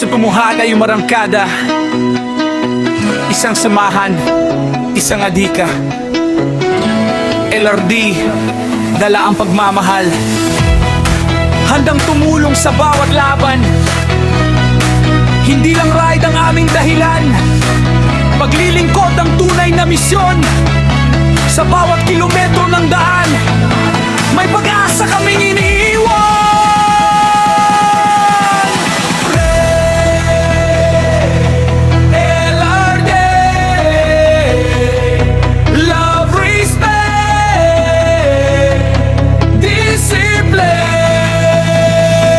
Sa pumuhalay umarangkada, isang samahan, isang adhika. LRD, dala ang pagmamahal, handang tumulong sa bawat laban. Hindi lang ride ang aming dahilan, paglilingkod ang tunay na misyon. Sa bawat kilometro ng daan, may pag-asa kaming iniiwan. LRD, love, respect, discipline.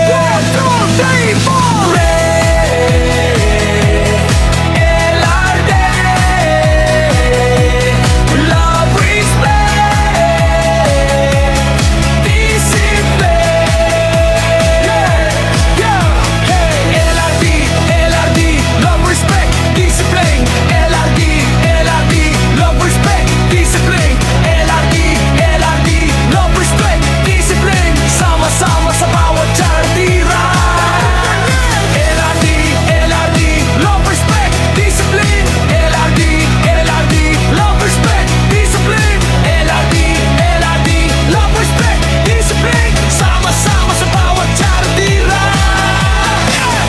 1, 2, 3, 4. LRD, love, respect, discipline. LRD, LRD, love, respect, discipline. LRD, LRD, love, respect, discipline. LRD, LRD, love, respect, discipline. Sama-sama sa bawat chartira. LRD, LRD, love, respect, discipline. LRD, LRD, love, respect, discipline. LRD, LRD, love, respect, discipline. Sama-sama sa bawat chartira.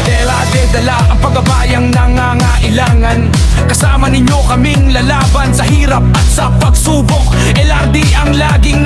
LRD, dala ang pagbabayang nangangailangan. Kasama ninyo kaming lalaban sa hirap at sa pagsubok. LRD ang laging